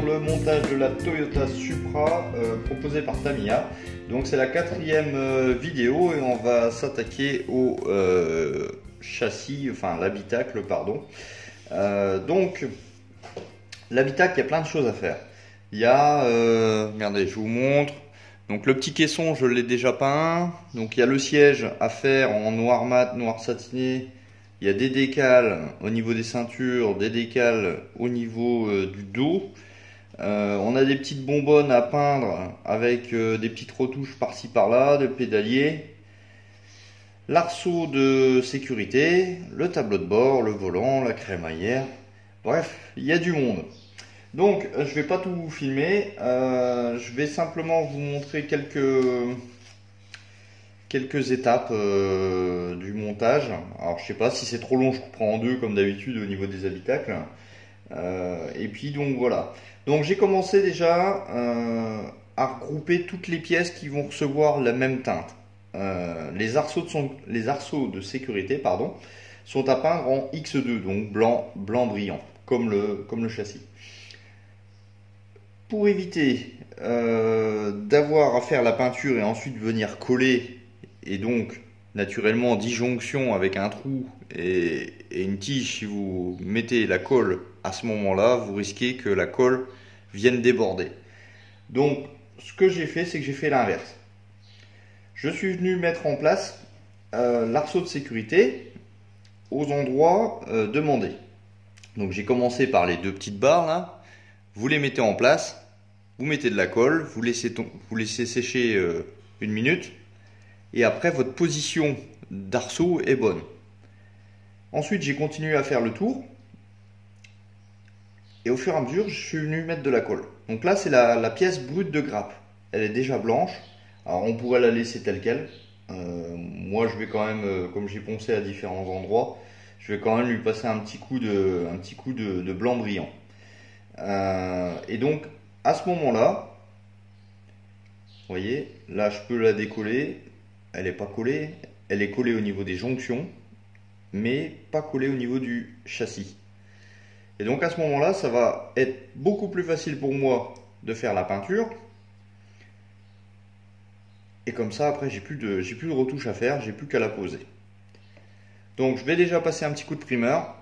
le montage de la Toyota Supra proposée par Tamiya. Donc c'est la 4e vidéo et on va s'attaquer au châssis, enfin l'habitacle, pardon. Donc l'habitacle, il y a plein de choses à faire. Il y a, regardez, je vous montre. Donc le petit caisson, je l'ai déjà peint. Donc il y a le siège à faire en noir mat, noir satiné. Il y a des décals au niveau des ceintures, des décals au niveau du dos. On a des petites bonbonnes à peindre avec des petites retouches par-ci par-là, de pédalier. L'arceau de sécurité, le tableau de bord, le volant, la crémaillère. Bref, il y a du monde. Donc je vais pas tout vous filmer, je vais simplement vous montrer quelques étapes du montage. Alors je sais pas si c'est trop long, je couperai en deux comme d'habitude au niveau des habitacles. Et puis donc voilà. Donc j'ai commencé déjà à regrouper toutes les pièces qui vont recevoir la même teinte. Les arceaux de sécurité, pardon, sont à peindre en X2, donc blanc brillant, comme le châssis. Pour éviter d'avoir à faire la peinture et ensuite venir coller, et donc naturellement disjonction avec un trou et une tige, si vous mettez la colle à ce moment-là, vous risquez que la colle vienne déborder. Donc ce que j'ai fait, c'est que j'ai fait l'inverse. Je suis venu mettre en place l'arceau de sécurité aux endroits demandés. Donc j'ai commencé par les deux petites barres là. Vous les mettez en place, vous mettez de la colle, vous laissez sécher 1 minute et après votre position d'arceau est bonne. Ensuite j'ai continué à faire le tour et au fur et à mesure je suis venu mettre de la colle. Donc là c'est la pièce brute de grappe, elle est déjà blanche, alors on pourrait la laisser telle quelle. Moi je vais quand même, comme j'ai poncé à différents endroits, je vais quand même lui passer un petit coup de blanc brillant. Et donc à ce moment là, vous voyez, là je peux la décoller, elle n'est pas collée, elle est collée au niveau des jonctions, mais pas collée au niveau du châssis. Et donc à ce moment là, ça va être beaucoup plus facile pour moi de faire la peinture. Et comme ça après j'ai plus de retouches à faire, j'ai plus qu'à la poser. Donc je vais déjà passer un petit coup de primeur.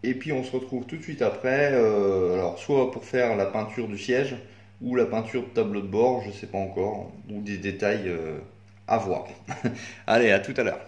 Et puis on se retrouve tout de suite après, alors soit pour faire la peinture du siège ou la peinture de tableau de bord, je ne sais pas encore, ou des détails à voir. Allez, à tout à l'heure.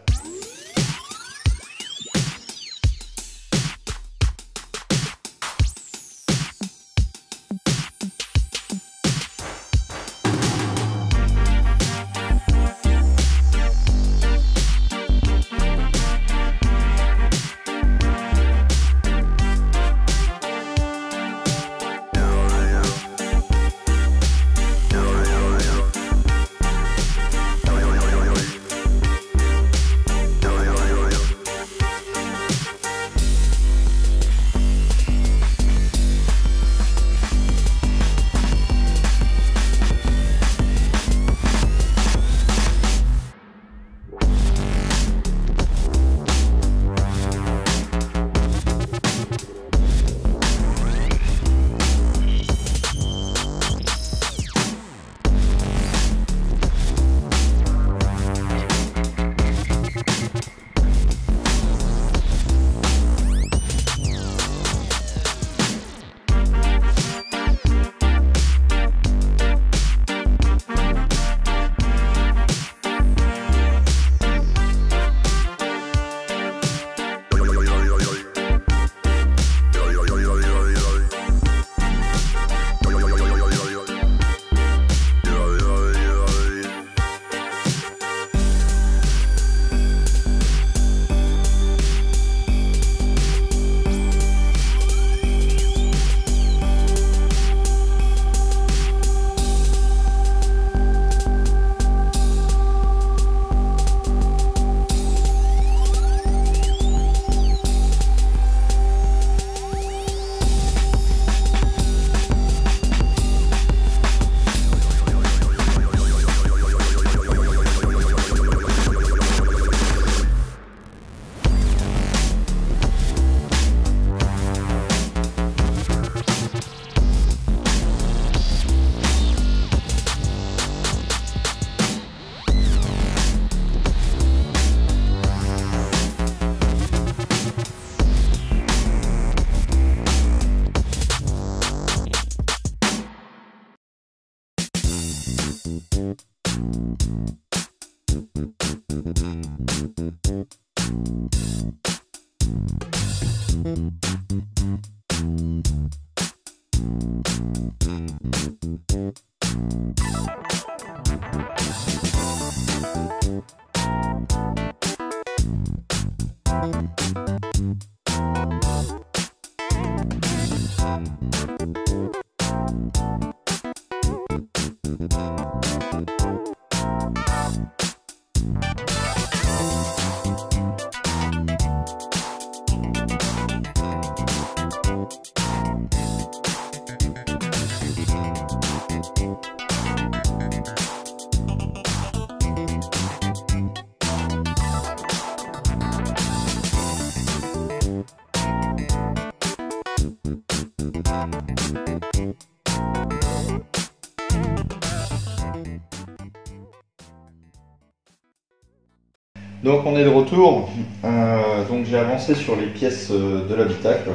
Donc on est de retour, donc j'ai avancé sur les pièces de l'habitacle.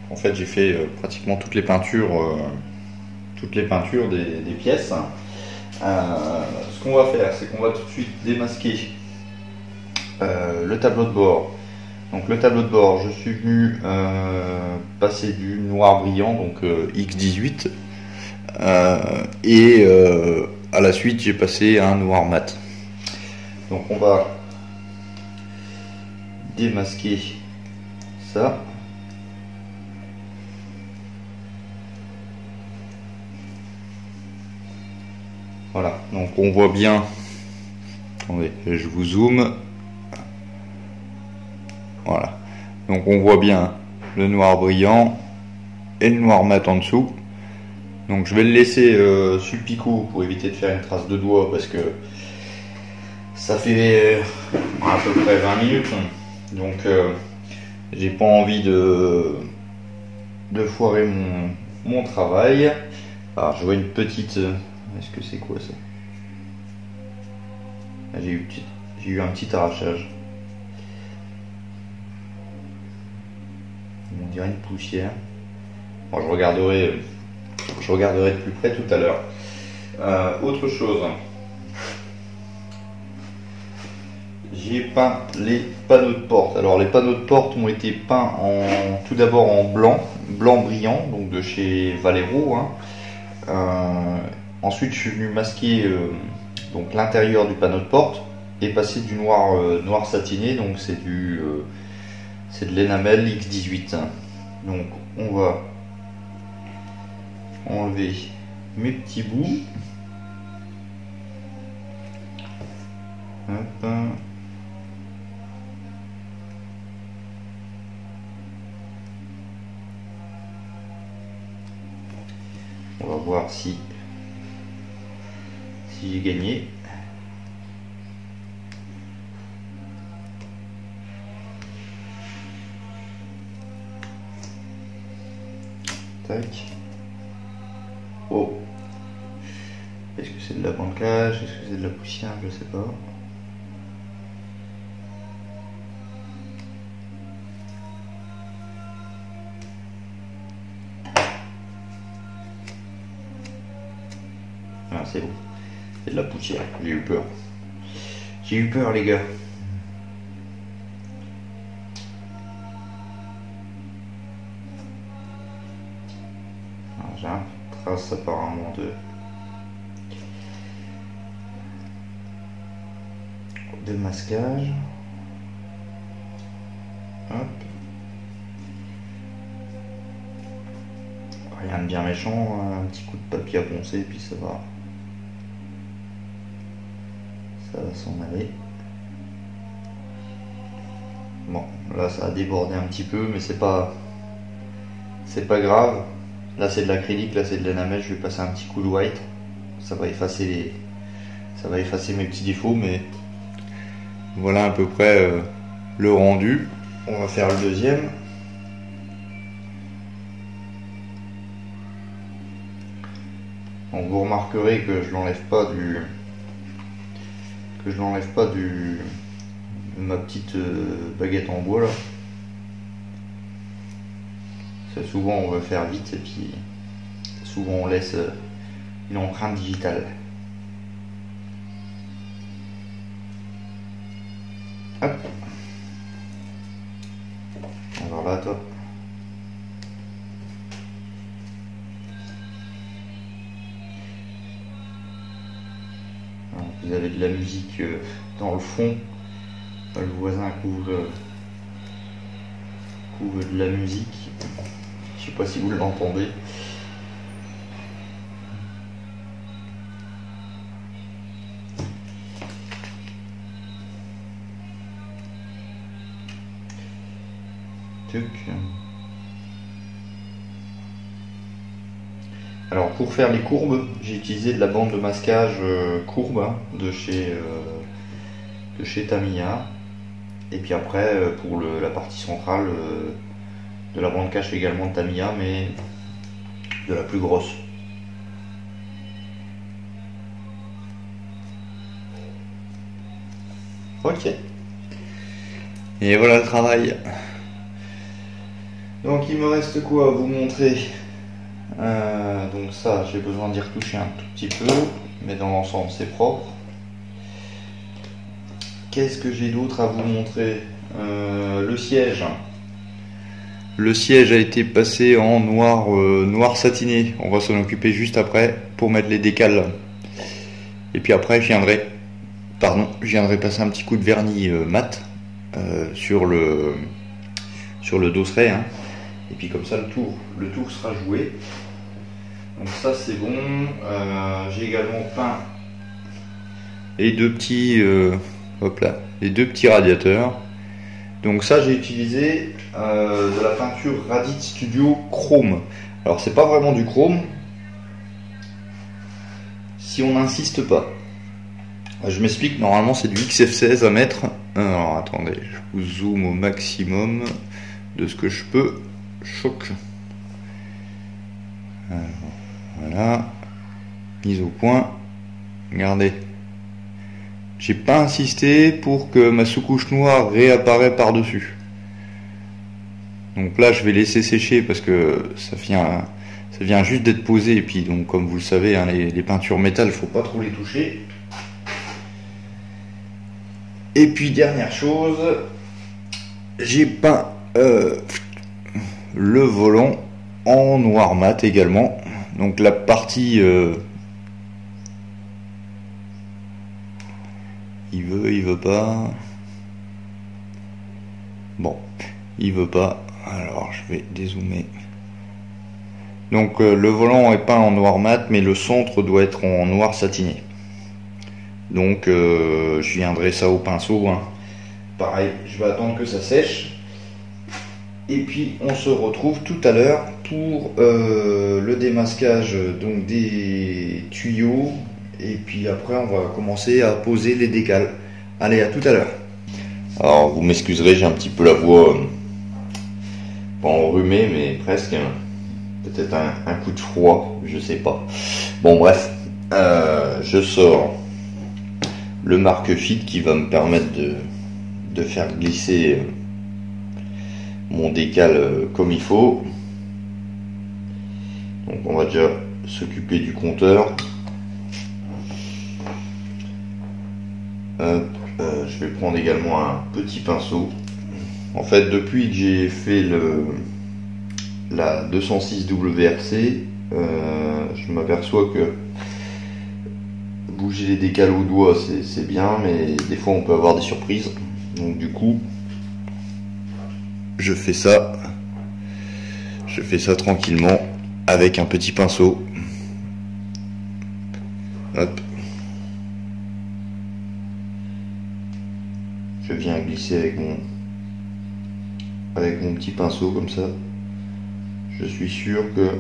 En fait j'ai fait pratiquement toutes les peintures des pièces. Ce qu'on va faire, c'est qu'on va tout de suite démasquer le tableau de bord. Donc le tableau de bord, je suis venu passer du noir brillant, donc X18, et à la suite j'ai passé un noir mat. Donc on va démasquer ça. Voilà, donc on voit bien, attendez, je vous zoome. Voilà, donc on voit bien le noir brillant et le noir mat en dessous. Donc je vais le laisser sur le picot pour éviter de faire une trace de doigt, parce que ça fait à peu près 20 minutes. Donc j'ai pas envie de foirer mon travail. Alors je vois une petite... Est-ce que c'est quoi ça? J'ai eu un petit arrachage. On dirait une poussière. Bon, je regarderai de plus près tout à l'heure. Autre chose. J'ai peint les panneaux de porte. Alors les panneaux de porte ont été peints tout d'abord en blanc brillant, donc de chez Valero. Ensuite je suis venu masquer donc l'intérieur du panneau de porte et passer du noir satiné, donc c'est de l'Enamel X18. Donc on va enlever mes petits bouts. Hop. On va voir si j'ai gagné. Tac. Oh. Est-ce que c'est de la banquage? Est-ce que c'est de la poussière? Je sais pas. Ah, c'est bon. C'est de la poussière. J'ai eu peur. J'ai eu peur, les gars. J'ai un trace apparemment de masquage. Hop. Rien de bien méchant, un petit coup de papier à poncer et puis ça va s'en aller. Bon, là ça a débordé un petit peu, mais c'est pas grave. Là c'est de l'acrylique, là c'est de l'enamel, je vais passer un petit coup de white. Ça va effacer mes petits défauts, mais voilà à peu près le rendu. On va faire le deuxième. Donc vous remarquerez que je l'enlève pas de ma petite baguette en bois là. C'est souvent on veut faire vite et puis souvent on laisse une empreinte digitale. Hop. Alors là, toi. Vous avez de la musique dans le fond. Le voisin couvre de la musique. Je sais pas si vous l'entendez. Alors pour faire les courbes, j'ai utilisé de la bande de masquage courbe hein, de chez Tamiya. Et puis après pour la partie centrale de la bande cache également de Tamiya, mais de la plus grosse. Ok. Et voilà le travail. Donc il me reste quoi à vous montrer. Donc ça j'ai besoin d'y retoucher un tout petit peu, mais dans l'ensemble c'est propre. Qu'est-ce que j'ai d'autre à vous montrer? Le siège. Le siège a été passé en noir satiné. On va s'en occuper juste après pour mettre les décals. Et puis après je viendrai passer un petit coup de vernis mat sur le dosseret. Hein. Et puis comme ça le tour sera joué. Donc ça c'est bon. J'ai également peint les deux petits radiateurs. Donc ça j'ai utilisé de la peinture Radit Studio Chrome. Alors c'est pas vraiment du chrome si on n'insiste pas. Je m'explique, normalement c'est du XF16 à mettre. Alors attendez, je vous zoome au maximum de ce que je peux. Choc. Alors, voilà. Mise au point. Regardez. J'ai pas insisté pour que ma sous-couche noire réapparaît par-dessus. Donc là je vais laisser sécher parce que ça vient juste d'être posé. Et puis donc comme vous le savez, hein, les peintures métal, faut pas trop les toucher. Et puis dernière chose, j'ai peint le volant en noir mat également. Donc la partie il veut pas. Bon, il veut pas. Alors je vais dézoomer. Donc le volant est peint en noir mat, mais le centre doit être en noir satiné. Donc je viendrai ça au pinceau. Hein. Pareil, je vais attendre que ça sèche. Et puis on se retrouve tout à l'heure pour le démasquage donc des tuyaux. Et puis après on va commencer à poser les décals. Allez, à tout à l'heure. Alors vous m'excuserez, j'ai un petit peu la voix pas enrhumée mais presque. Peut-être un coup de froid, je sais pas. Bon bref, je sors le marque fit qui va me permettre de faire glisser mon décal comme il faut. Donc on va déjà s'occuper du compteur. Je vais prendre également un petit pinceau. En fait, depuis que j'ai fait la 206 WRC, je m'aperçois que bouger les décals au doigt c'est bien, mais des fois on peut avoir des surprises. Donc du coup, je fais ça tranquillement avec un petit pinceau. Hop. Je viens glisser avec mon petit pinceau comme ça. Je suis sûr que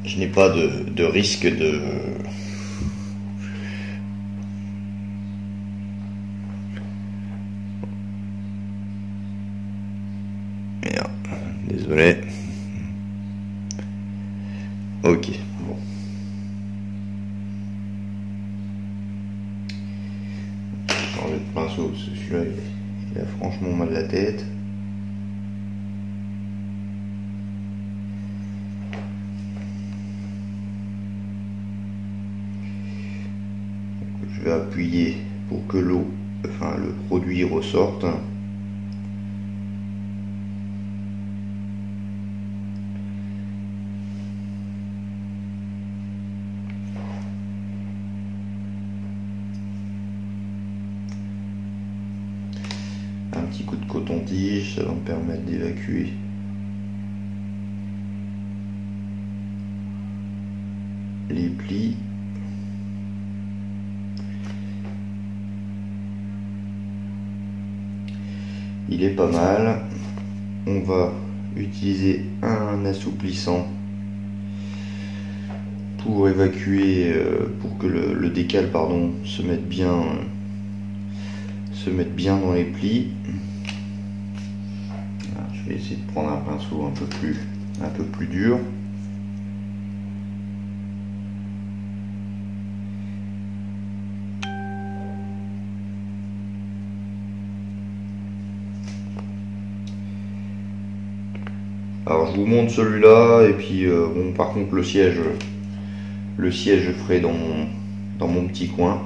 je n'ai pas de risque de merde, désolé. Ok, bon. Changer de pinceau parce que celui-là il a franchement mal la tête. Je vais appuyer pour que l'eau enfin le produit ressorte. Un petit coup de coton-tige, ça va me permettre d'évacuer les plis. Il est pas mal. On va utiliser un assouplissant pour évacuer, pour que le décal pardon, se mette bien dans les plis. Alors, je vais essayer de prendre un pinceau un peu plus dur. Alors je vous montre celui-là, et puis bon, par contre le siège je ferai dans mon petit coin.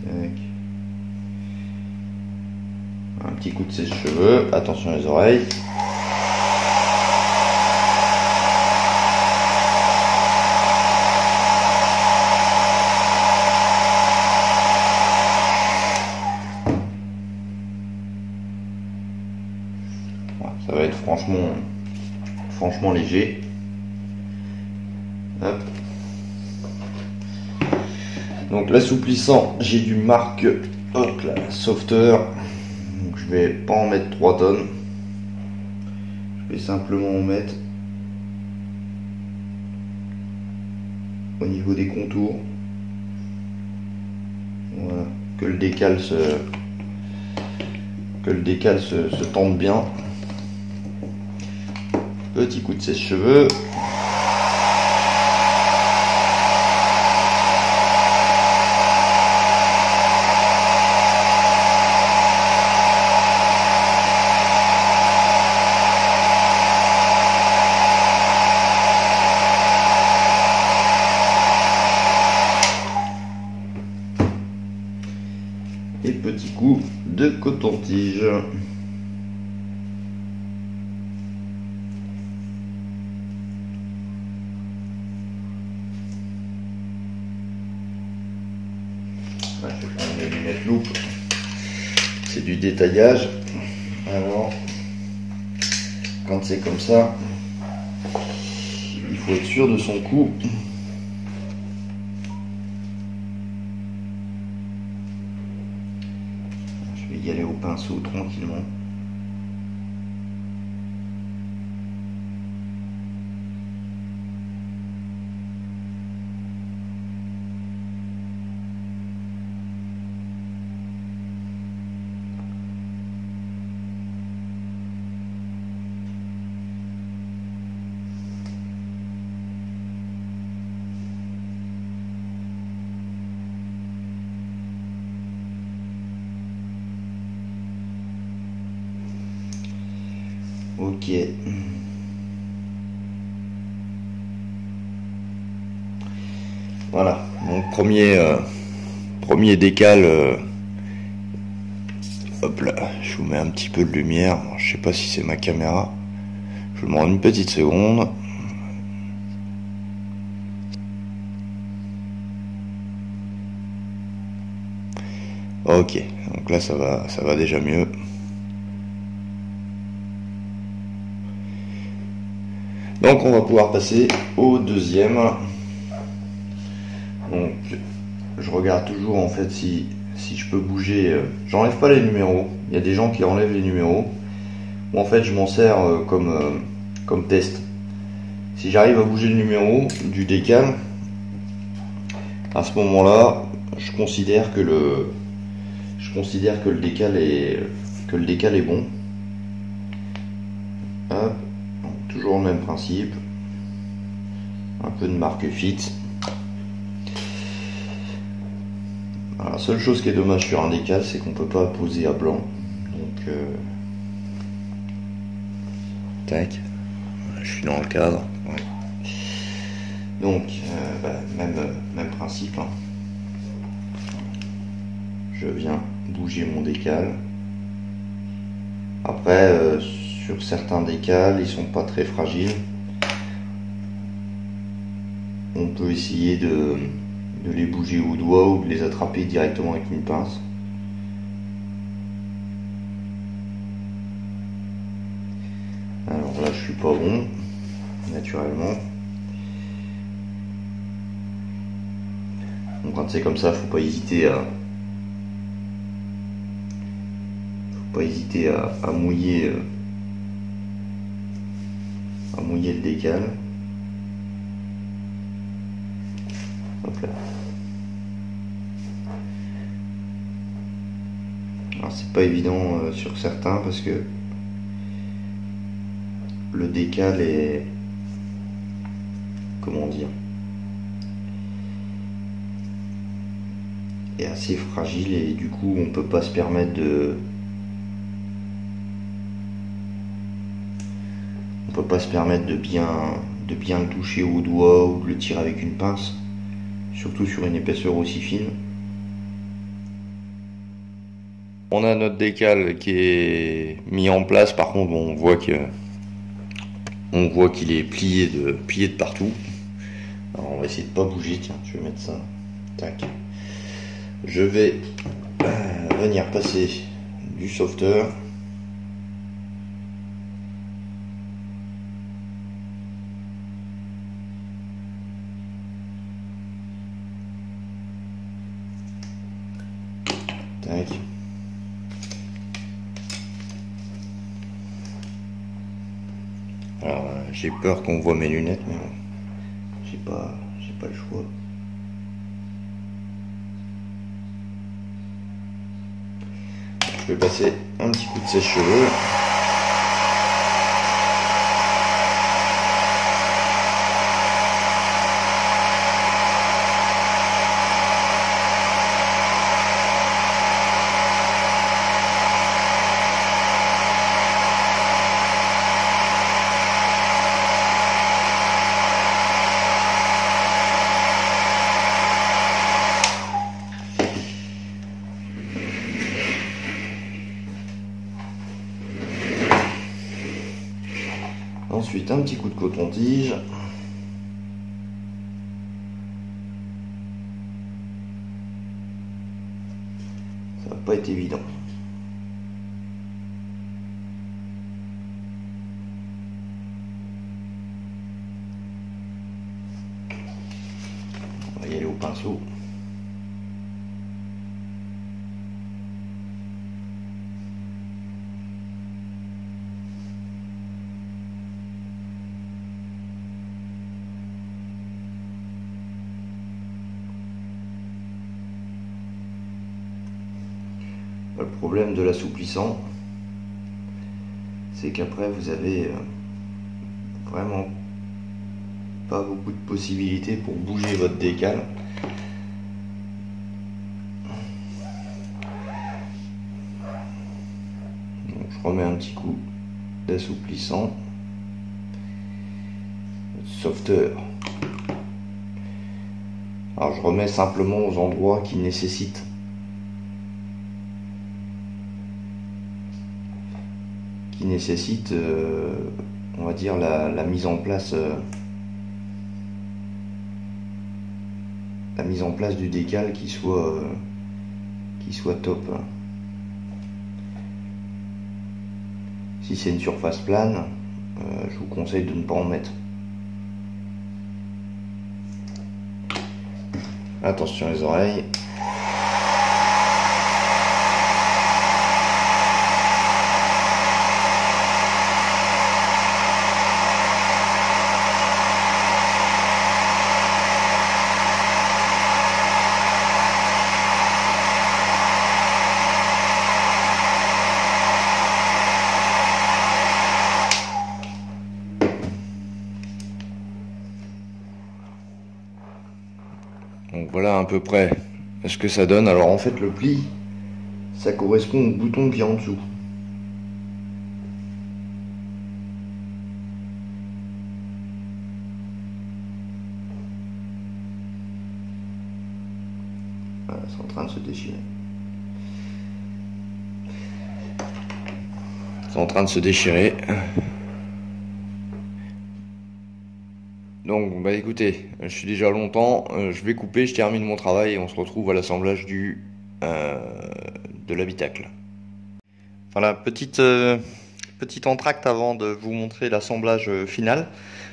Tac. Un petit coup de sèche-cheveux, attention les oreilles. Ça va être franchement léger. Hop. Donc l'assouplissant, j'ai du Marque Softer. Donc je vais pas en mettre 3 tonnes. Je vais simplement en mettre au niveau des contours. Voilà. Que le décal se tende bien. Petit coup de sèche-cheveux. Et petit coup de coton-tige. Je vais prendre mes lunettes loupe. C'est du détaillage. Alors, quand c'est comme ça, il faut être sûr de son coup. Je vais y aller au pinceau tranquillement. Ok. Voilà, donc premier décal. Hop là, je vous mets un petit peu de lumière. Alors, je sais pas si c'est ma caméra. Je vous demande une petite seconde. Ok, donc là ça va déjà mieux. Donc on va pouvoir passer au deuxième. Donc je regarde toujours en fait si je peux bouger. J'enlève pas les numéros. Il y a des gens qui enlèvent les numéros. Moi en fait je m'en sers comme test. Si j'arrive à bouger le numéro du décal, à ce moment-là, je considère que le décal est bon. Hop. Toujours le même principe, un peu de marque Fit. Alors, la seule chose qui est dommage sur un décal, c'est qu'on peut pas poser à blanc. Donc tac, je suis dans le cadre. Donc même principe, hein. Je viens bouger mon décal. Après sur certains décals, ils sont pas très fragiles. On peut essayer de les bouger au doigt ou de les attraper directement avec une pince. Alors là, je suis pas bon, naturellement. Donc quand c'est comme ça, faut pas hésiter à mouiller le décal. Hop là. Alors c'est pas évident sur certains parce que le décal est, comment dire, est assez fragile et du coup on peut pas se permettre de bien le toucher au doigt ou de le tirer avec une pince, surtout sur une épaisseur aussi fine. On a notre décal qui est mis en place, par contre on voit qu'il est plié de partout. Alors on va essayer de pas bouger, tiens, je vais mettre ça. Tac. Je vais venir passer du softer. Tac. Alors j'ai peur qu'on voit mes lunettes, mais bon, j'ai pas le choix. Je vais passer un petit coup de sèche-cheveux. Ensuite, un petit coup de coton-tige. Ça va pas être évident. On va y aller au pinceau. Le problème de l'assouplissant, c'est qu'après vous avez vraiment pas beaucoup de possibilités pour bouger votre décal. Donc je remets un petit coup d'assouplissant, softer. Alors je remets simplement aux endroits qui nécessitent on va dire la mise en place du décal qui soit top. Si c'est une surface plane, je vous conseille de ne pas en mettre. Attention les oreilles. Donc voilà à peu près ce que ça donne. Alors en fait le pli, ça correspond au bouton qui est en dessous. C'est en train de se déchirer. Donc bah écoutez, je suis déjà longtemps, je vais couper, je termine mon travail et on se retrouve à l'assemblage de l'habitacle. Voilà, petit entracte avant de vous montrer l'assemblage final.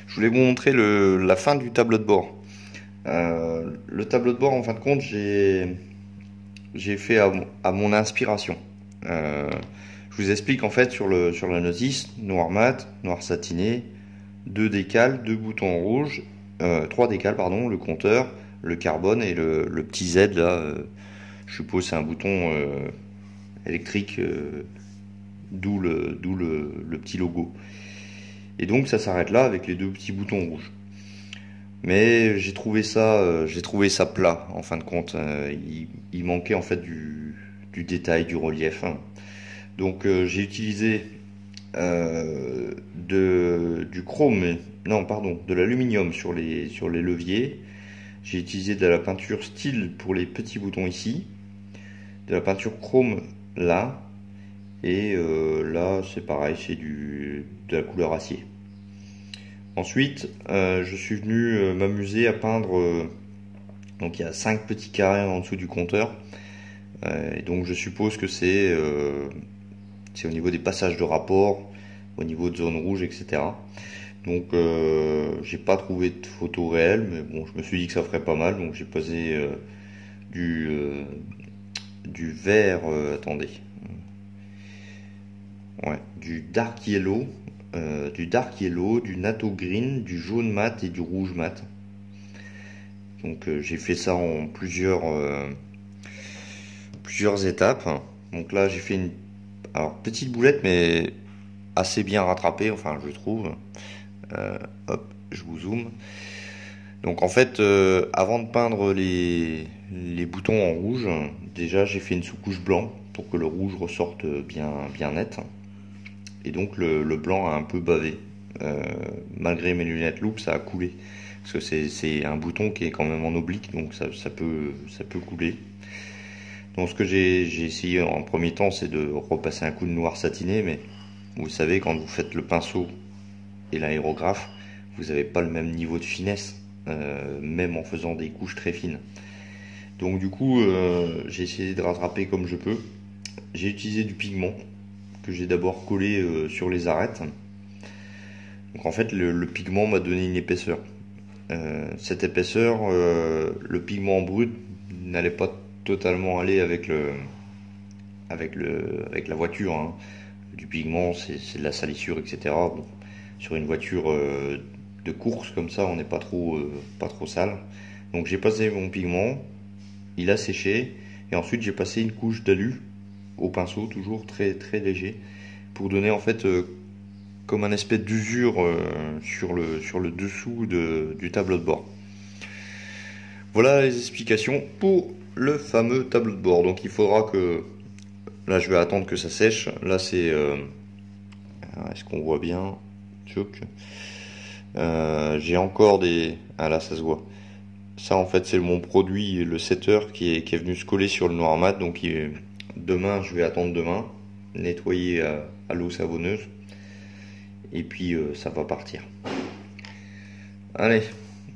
Je voulais vous montrer la fin du tableau de bord. Le tableau de bord, en fin de compte, j'ai fait à mon inspiration. Je vous explique en fait sur la notice: noir mat, noir satiné, 2 décales, 2 boutons rouges, 3 décales pardon, le compteur, le carbone et le petit Z là, je suppose c'est un bouton électrique, d'où le petit logo. Et donc ça s'arrête là avec les 2 petits boutons rouges. Mais j'ai trouvé ça plat en fin de compte. Il manquait en fait du détail, du relief, hein. Donc j'ai utilisé du chrome, non pardon, de l'aluminium sur les leviers. J'ai utilisé de la peinture style pour les petits boutons ici, de la peinture chrome là, et là c'est pareil, c'est de la couleur acier. Ensuite je suis venu m'amuser à peindre, donc il y a 5 petits carrés en dessous du compteur, et donc je suppose que c'est au niveau des passages de rapport, au niveau de zone rouge, etc. Donc j'ai pas trouvé de photo réelle, mais bon, je me suis dit que ça ferait pas mal, donc j'ai posé du vert, attendez, ouais, du dark yellow, du natto green, du jaune mat et du rouge mat. Donc j'ai fait ça en plusieurs étapes. Donc là j'ai fait une petite boulette mais assez bien rattrapée, enfin je trouve. Hop, je vous zoome. Donc en fait avant de peindre les boutons en rouge, déjà j'ai fait une sous-couche blanc pour que le rouge ressorte bien net. Et donc le blanc a un peu bavé. Malgré mes lunettes loupe, ça a coulé. Parce que c'est un bouton qui est quand même en oblique, donc ça peut couler. Donc ce que j'ai essayé en premier temps, c'est de repasser un coup de noir satiné, mais vous savez, quand vous faites le pinceau et l'aérographe, vous n'avez pas le même niveau de finesse, même en faisant des couches très fines. Donc du coup, j'ai essayé de rattraper comme je peux. J'ai utilisé du pigment que j'ai d'abord collé sur les arêtes. Donc en fait, le pigment m'a donné une épaisseur. Cette épaisseur, le pigment brut n'allait pas totalement aller avec la voiture, hein. Du pigment, c'est de la salissure, etc. Bon, sur une voiture de course comme ça, on n'est pas trop sale. Donc j'ai passé mon pigment, il a séché, et ensuite j'ai passé une couche d'alu au pinceau, toujours très très léger, pour donner en fait comme un espèce d'usure sur le dessous du tableau de bord. Voilà les explications pour le fameux tableau de bord. Donc il faudra que, là je vais attendre que ça sèche. Là c'est est-ce qu'on voit bien? J'ai encore des, ah là ça se voit. Ça en fait c'est mon produit, le setter qui est venu se coller sur le noir mat. Donc demain, je vais attendre demain, nettoyer à l'eau savonneuse, et puis ça va partir. Allez,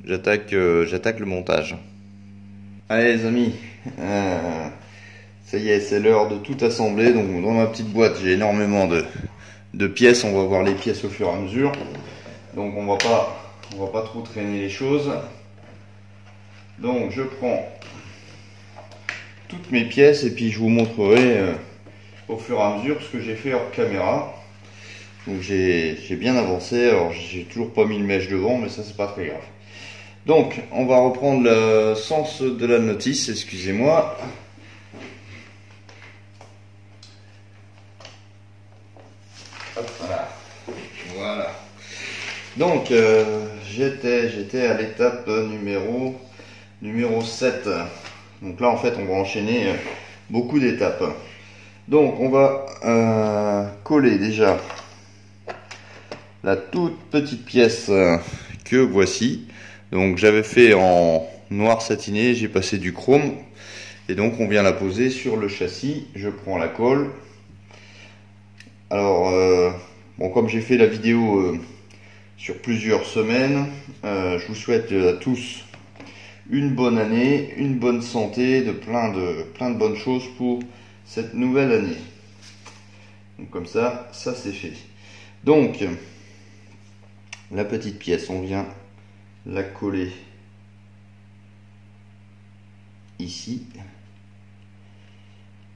j'attaque le montage. Allez les amis, ça y est, c'est l'heure de tout assembler. Donc dans ma petite boîte, j'ai énormément de pièces. On va voir les pièces au fur et à mesure. Donc on va pas trop traîner les choses. Donc je prends toutes mes pièces et puis je vous montrerai au fur et à mesure ce que j'ai fait hors caméra. Donc j'ai bien avancé. Alors j'ai toujours pas mis le mèche devant, mais ça c'est pas très grave. Donc on va reprendre le sens de la notice, excusez-moi. Voilà. Donc j'étais à l'étape numéro 7. Donc là en fait on va enchaîner beaucoup d'étapes. Donc on va coller déjà la toute petite pièce que voici. Donc j'avais fait en noir satiné, j'ai passé du chrome et donc on vient la poser sur le châssis. Je prends la colle. Alors, bon, comme j'ai fait la vidéo sur plusieurs semaines, je vous souhaite à tous une bonne année, une bonne santé, plein de bonnes choses pour cette nouvelle année. Donc comme ça c'est fait. Donc, la petite pièce, on vient la coller ici.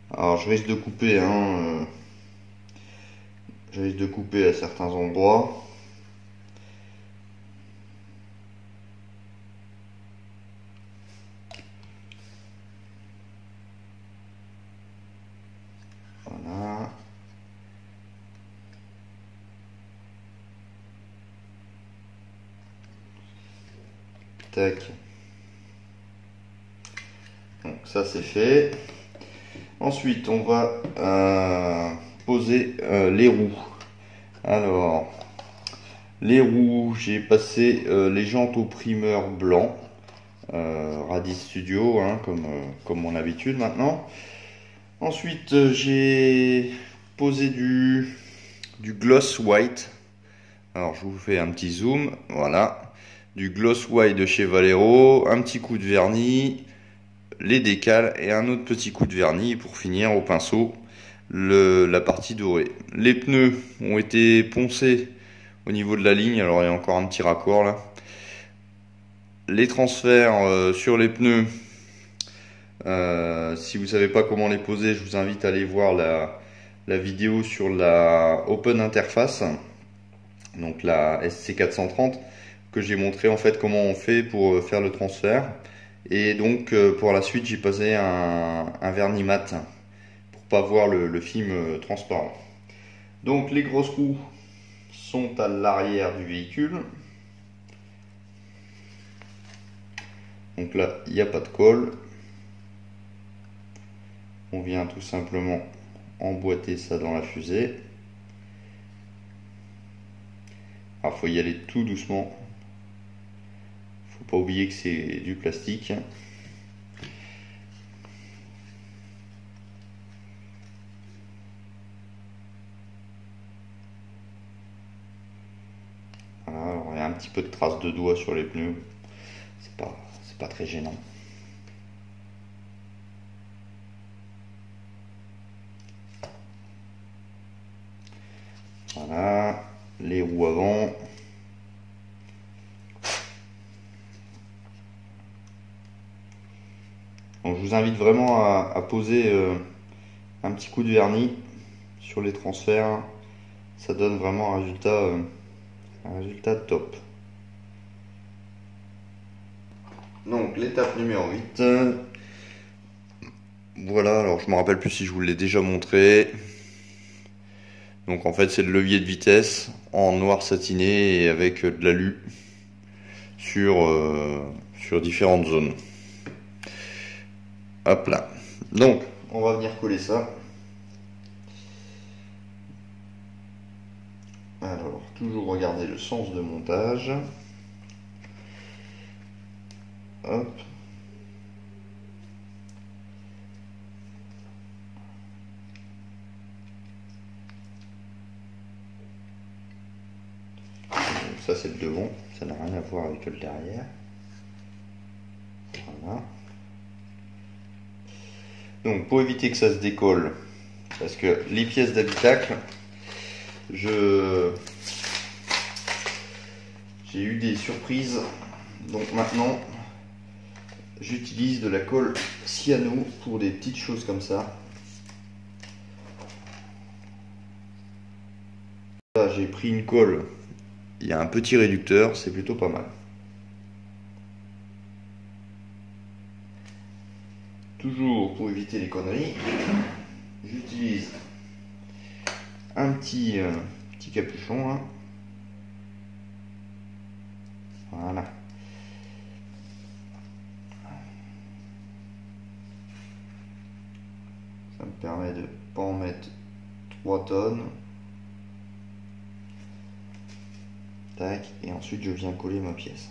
Alors je risque de couper, je risque de couper à certains endroits. Voilà. Tac. Donc ça c'est fait. Ensuite on va poser les roues. Alors les roues, j'ai passé les jantes au primeur blanc, Radis Studio, comme mon habitude maintenant. Ensuite j'ai posé du gloss white. Alors je vous fais un petit zoom, voilà, du gloss white de chez Valero, un petit coup de vernis, les décales et un autre petit coup de vernis pour finir au pinceau la partie dorée. Les pneus ont été poncés au niveau de la ligne, alors il y a encore un petit raccord là. Les transferts sur les pneus, si vous ne savez pas comment les poser, je vous invite à aller voir la vidéo sur la Open Interface, donc la SC430, que j'ai montré en fait comment on fait pour faire le transfert. Et donc pour la suite j'ai passé un vernis mat pour pas voir le film transparent. Donc les grosses roues sont à l'arrière du véhicule. Donc là il n'y a pas de colle. On vient tout simplement emboîter ça dans la fusée. Alors il faut y aller tout doucement. Faut pas oublier que c'est du plastique. Voilà, alors il y a un petit peu de traces de doigts sur les pneus. C'est pas très gênant. Voilà, les roues avant. Donc je vous invite vraiment à poser un petit coup de vernis sur les transferts. Ça donne vraiment un résultat top. Donc l'étape numéro 8. Voilà, alors je ne me rappelle plus si je vous l'ai déjà montré. Donc en fait c'est le levier de vitesse en noir satiné et avec de l'alu sur différentes zones. Hop là. Donc on va venir coller ça. Alors toujours regarder le sens de montage. Hop. Ça c'est le devant, ça n'a rien à voir avec le derrière. Voilà. Donc pour éviter que ça se décolle, parce que les pièces d'habitacle, j'ai eu des surprises, donc maintenant j'utilise de la colle cyano pour des petites choses comme ça. Là j'ai pris une colle, il y a un petit réducteur, c'est plutôt pas mal. Toujours pour éviter les conneries, j'utilise un petit capuchon là. Voilà. Ça me permet de pas en mettre 3 tonnes. Tac, et ensuite je viens coller ma pièce.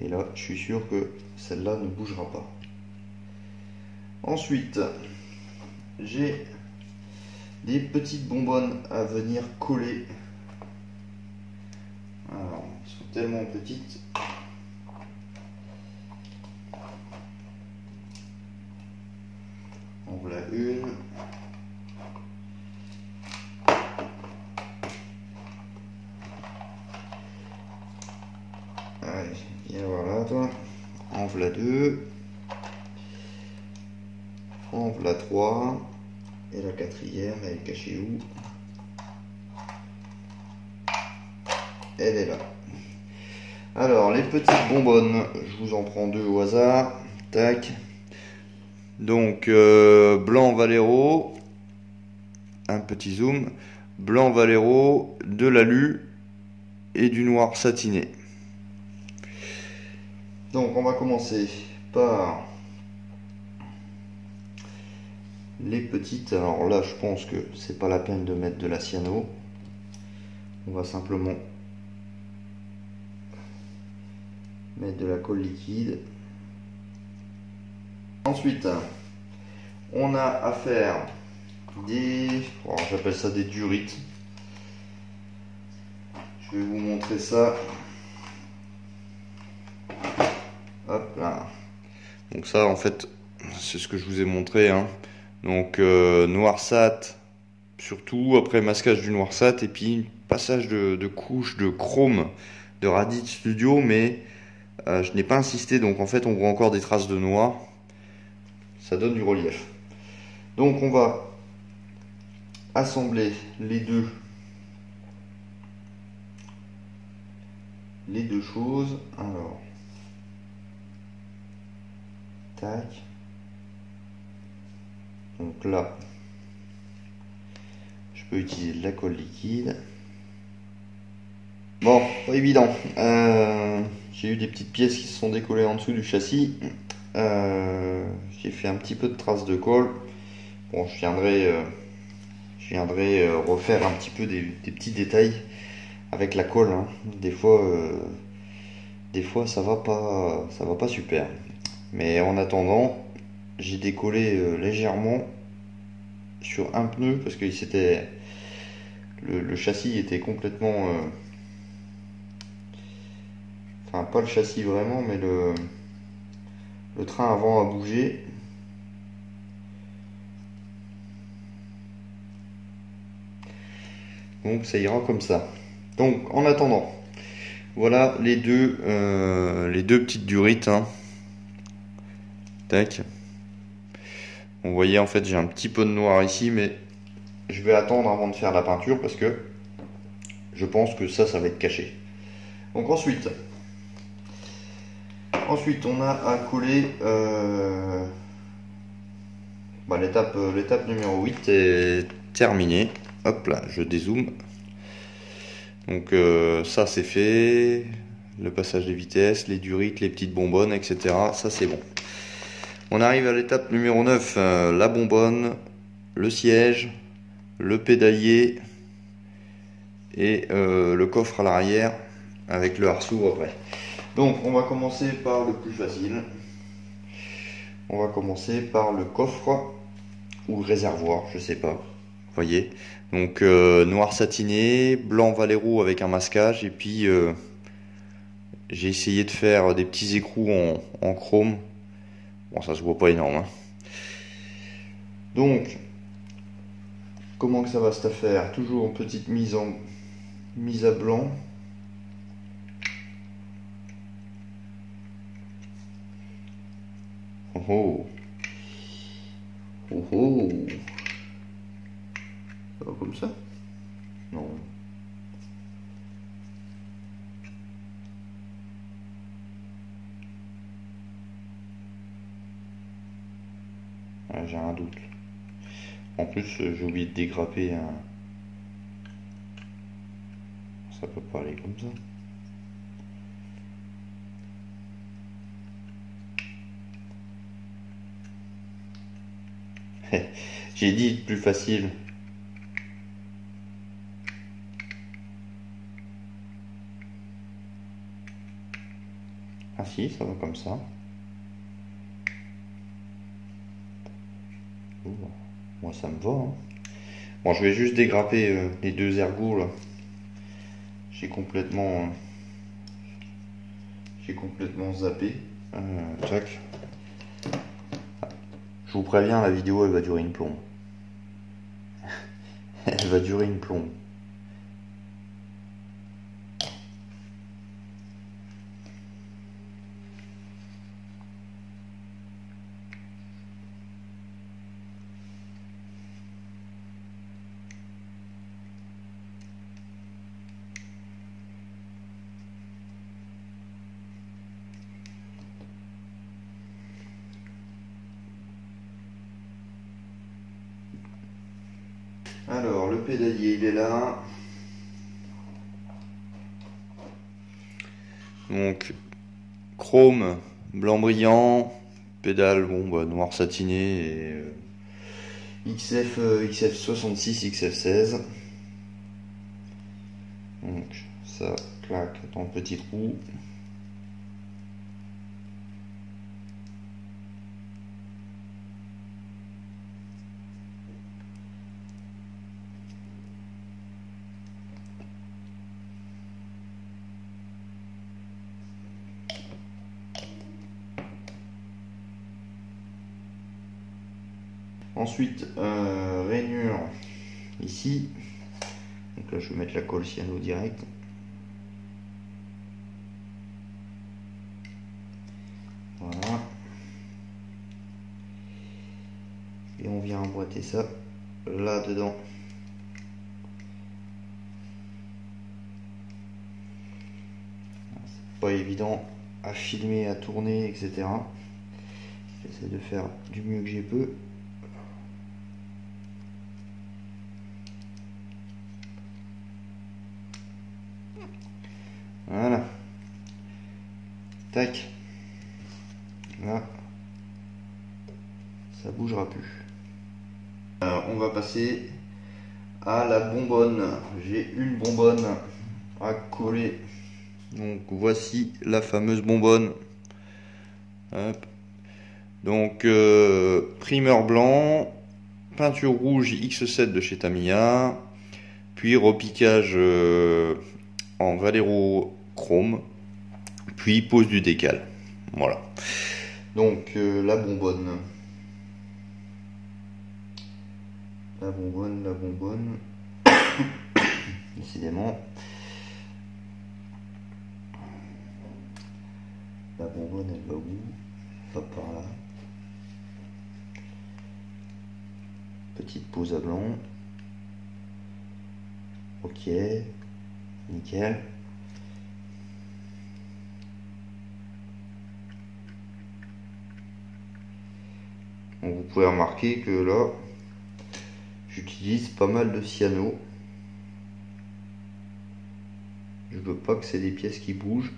Et là, je suis sûr que celle-là ne bougera pas. Ensuite, j'ai des petites bonbonnes à venir coller. Alors, elles sont tellement petites. En voilà une. Allez, et voilà toi. En voilà deux. En voilà trois. Et la quatrième, elle est cachée où? Elle est là. Alors, les petites bonbonnes, je vous en prends deux au hasard. Tac. Donc, blanc Valero. Un petit zoom. Blanc Valero, de l'alu et du noir satiné. Donc, on va commencer par les petites. Alors là, je pense que c'est pas la peine de mettre de la cyano. On va simplement mettre de la colle liquide. Ensuite, on a à faire des, j'appelle ça des durites. Je vais vous montrer ça. Hop là. Donc ça, en fait, c'est ce que je vous ai montré, hein. Donc noir sat, surtout après masquage du noir sat, et puis passage de couche de chrome de Raditz Studio, mais je n'ai pas insisté, donc en fait on voit encore des traces de noir. Ça donne du relief. Donc on va assembler les deux choses. Alors, tac. Donc là, je peux utiliser de la colle liquide. Bon, pas évident. J'ai eu des petites pièces qui se sont décollées en dessous du châssis. J'ai fait un petit peu de traces de colle. Bon, je viendrai refaire un petit peu des petits détails avec la colle, hein. Des fois ça va pas super. Mais en attendant, j'ai décollé légèrement sur un pneu parce que le châssis était complètement, enfin pas le châssis vraiment, mais le train avant a bougé. Donc ça ira comme ça. Donc en attendant, voilà les deux petites durites, hein. Tac. Vous voyez, en fait j'ai un petit peu de noir ici, mais je vais attendre avant de faire la peinture parce que je pense que ça va être caché. Donc ensuite on a à coller l'étape numéro 8 est terminée. Hop là, je dézoome. Donc ça c'est fait. Le passage des vitesses, les durites, les petites bonbonnes, etc. Ça c'est bon. On arrive à l'étape numéro 9, la bonbonne, le siège, le pédalier et le coffre à l'arrière avec le arceau après. Donc on va commencer par le plus facile. On va commencer par le coffre ou le réservoir, je sais pas. Vous voyez. Donc noir satiné, blanc Valero avec un masquage, et puis j'ai essayé de faire des petits écrous en chrome. Bon, ça se voit pas énorme, hein. Donc comment que ça va cette affaire? Toujours une petite mise à blanc. Oh oh oh, ça va comme ça? Non. J'ai un doute. En plus, j'ai oublié de dégrapper un. Ça peut pas aller comme ça. J'ai dit plus facile. Ah si, ça va comme ça. Ouh. Moi ça me va. Hein. Bon, je vais juste dégrapper les deux ergots là. J'ai complètement zappé. Tac. Je vous préviens, la vidéo elle va durer une plombe. Elle va durer une plombe. Alors, le pédalier, il est là. Donc, chrome, blanc brillant, pédale, bon, bah, noir satiné et XF66, XF16. Donc, ça claque dans le petit trou. Ensuite, rainure ici. Donc là, je vais mettre la colle cyano direct. Voilà. Et on vient emboîter ça là-dedans. C'est pas évident à filmer, à tourner, etc. J'essaie de faire du mieux que j'ai peux. Voilà. Tac. Là. Ça bougera plus. On va passer à la bonbonne. J'ai une bonbonne à coller. Donc voici la fameuse bonbonne. Hop. Donc primeur blanc, peinture rouge X7 de chez Tamiya, puis repiquage en Valero chrome, puis pose du décal. Voilà. Donc la bonbonne. La bonbonne. Décidément. La bonbonne elle va où? Pas par là. Petite pose à blanc. Ok. Nickel. Donc vous pouvez remarquer que là, j'utilise pas mal de cyano. Je veux pas que c'est des pièces qui bougent.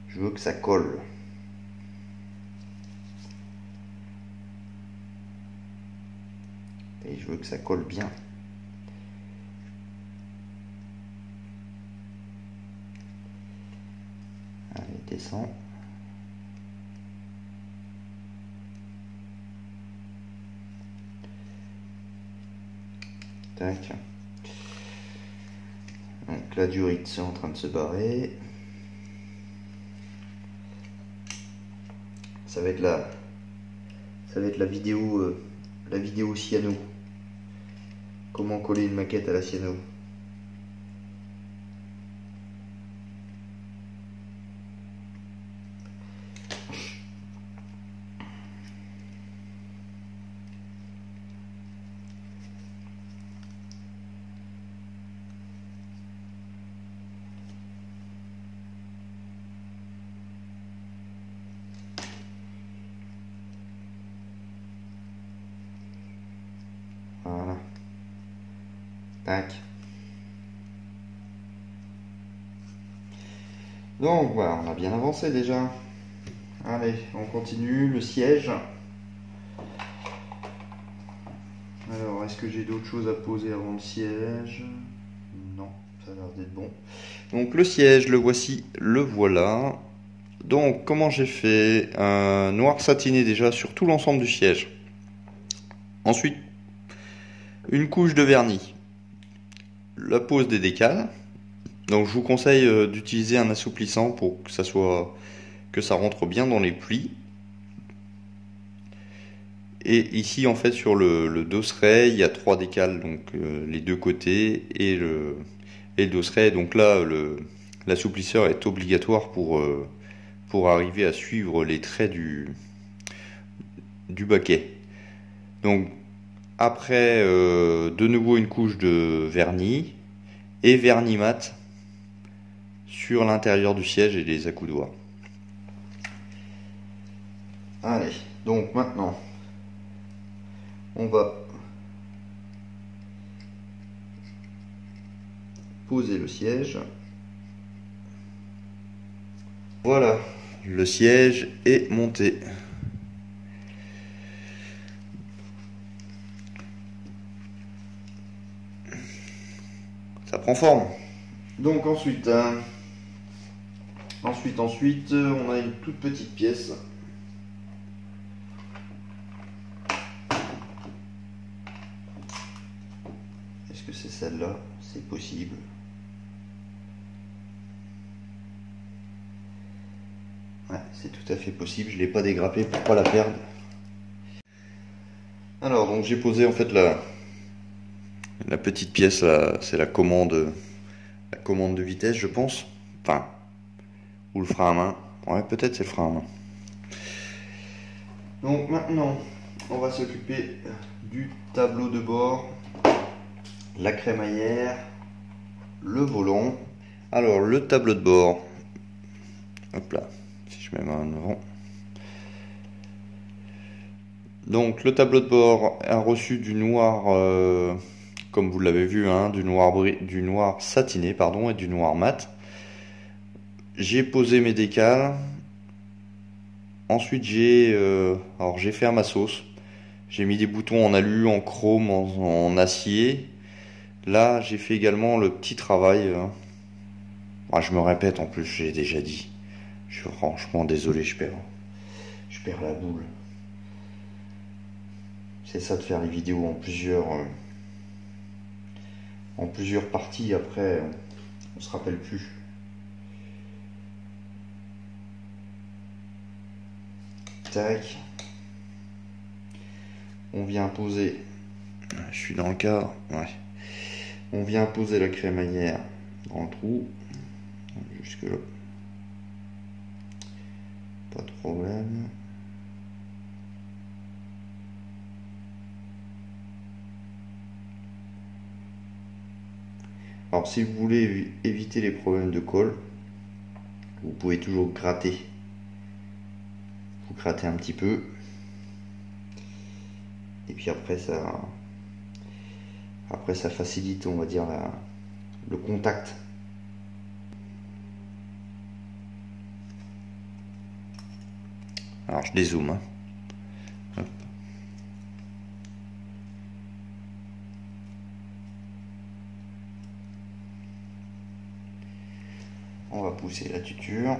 Je veux que ça colle. Et je veux que ça colle bien. Allez, descend. Tac. Donc la durite c'est en train de se barrer. Ça va être la vidéo cyano. Comment coller une maquette à la cyano. Voilà. Tac. Donc voilà, on a bien avancé déjà. Allez, on continue. Le siège. Alors, est-ce que j'ai d'autres choses à poser avant le siège? Non, ça l'air d'être bon. Donc le siège, le voici, le voilà. Donc comment j'ai fait? Un noir satiné déjà sur tout l'ensemble du siège. Ensuite, une couche de vernis. La pose des décals. Donc je vous conseille d'utiliser un assouplissant pour que ça rentre bien dans les plis. Et ici en fait sur le dosseret, il y a 3 décals, donc les deux côtés et le dosseret. Donc là l'assouplisseur est obligatoire pour arriver à suivre les traits du baquet. Donc après de nouveau une couche de vernis et vernis mat sur l'intérieur du siège et les accoudoirs. Allez, donc maintenant on va poser le siège. Voilà, le siège est monté. Ça prend forme. Donc ensuite, on a une toute petite pièce. Est-ce que c'est celle-là? C'est possible. Ouais, c'est tout à fait possible. Je ne l'ai pas dégrappé pour pas la perdre. Alors, donc j'ai posé en fait la petite pièce là, c'est la commande de vitesse, je pense. Enfin, ou le frein à main. Ouais, peut-être c'est le frein à main. Donc maintenant, on va s'occuper du tableau de bord, la crémaillère, le volant. Alors le tableau de bord, hop là, si je mets ma main devant. Donc le tableau de bord a reçu du noir, comme vous l'avez vu, hein, du noir satiné pardon, et du noir mat. J'ai posé mes décals. Ensuite j'ai fait à ma sauce. J'ai mis des boutons en alu, en chrome, en acier. Là j'ai fait également le petit travail. Ah, je me répète en plus, j'ai déjà dit. Je suis franchement désolé, je perds la boule. C'est ça de faire les vidéos en plusieurs parties, après on se rappelle plus. Tac. On vient poser, je suis dans le cadre, ouais. On vient poser la crémaillère dans le trou, jusque là. Pas de problème. Alors si vous voulez éviter les problèmes de colle, vous pouvez toujours gratter. Vous grattez un petit peu. Et puis après ça facilite, on va dire, le contact. Alors je dézoome. Hein. Hop. On va pousser la tuture.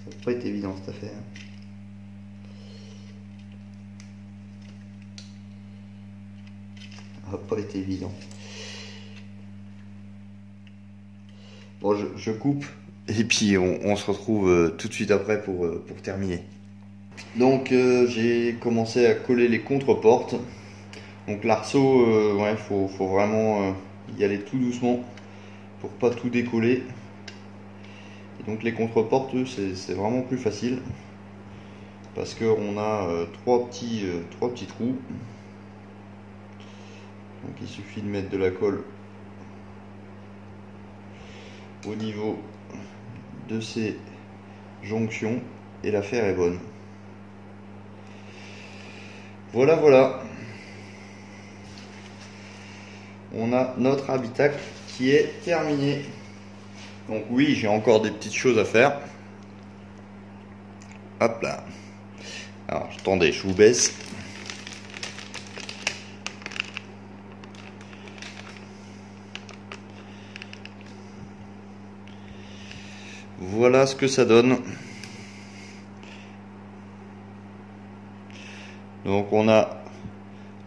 Ça va pas être évident cette affaire. Ça va pas être évident. Bon, je coupe et puis on se retrouve tout de suite après pour terminer. Donc j'ai commencé à coller les contreportes. Donc l'arceau, ouais, faut vraiment y aller tout doucement pour pas tout décoller. Et donc les contreportes, c'est vraiment plus facile. parce qu'on a trois petits trous. Donc il suffit de mettre de la colle au niveau de ces jonctions et l'affaire est bonne. Voilà, voilà. On a notre habitacle qui est terminé. Donc oui, j'ai encore des petites choses à faire. Hop là. Alors, attendez, je vous baisse. Voilà ce que ça donne. Donc on a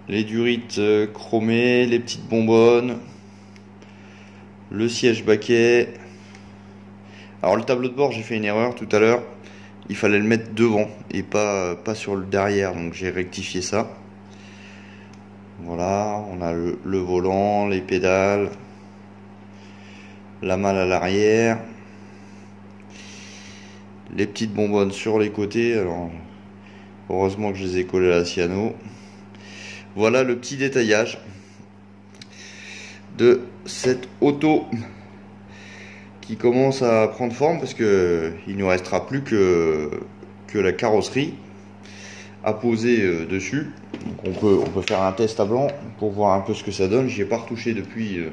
les durites chromées, les petites bonbonnes, le siège baquet. Alors le tableau de bord, j'ai fait une erreur tout à l'heure. Il fallait le mettre devant et pas sur le derrière, donc j'ai rectifié ça. Voilà, on a le volant, les pédales, la malle à l'arrière, les petites bonbonnes sur les côtés. Alors heureusement que je les ai collées à la cyano. Voilà le petit détaillage de cette auto qui commence à prendre forme, parce que il ne nous restera plus que la carrosserie à poser dessus. Donc on peut faire un test à blanc pour voir un peu ce que ça donne. J'y ai pas retouché depuis.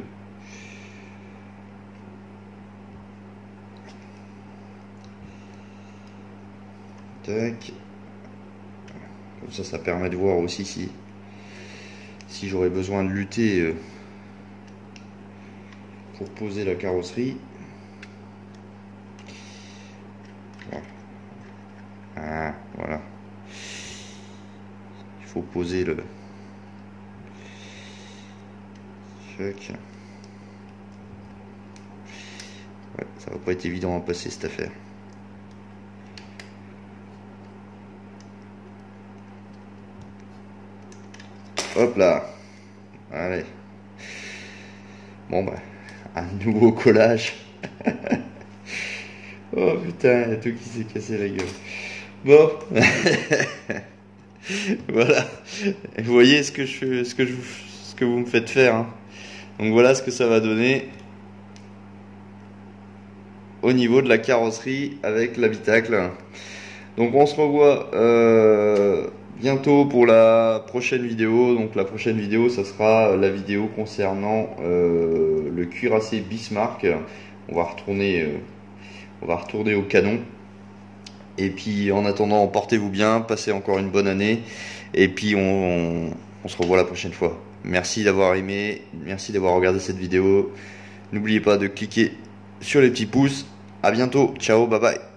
Tac. Comme ça permet de voir aussi si j'aurais besoin de lutter pour poser la carrosserie. Ah, voilà. Il faut poser le choc. Ouais, ça va pas être évident à passer cette affaire. Hop là. Allez. Bon bah, un nouveau collage. Oh putain, il y a tout qui s'est cassé la gueule. Bon. Voilà. Vous voyez ce que vous me faites faire, hein. Donc voilà ce que ça va donner au niveau de la carrosserie avec l'habitacle. Donc on se revoit bientôt pour la prochaine vidéo. Donc la prochaine vidéo, ça sera la vidéo concernant le cuirassé Bismarck. On va retourner au canon. Et puis en attendant, portez-vous bien, passez encore une bonne année. Et puis on se revoit la prochaine fois. Merci d'avoir aimé, merci d'avoir regardé cette vidéo. N'oubliez pas de cliquer sur les petits pouces. À bientôt, ciao, bye bye.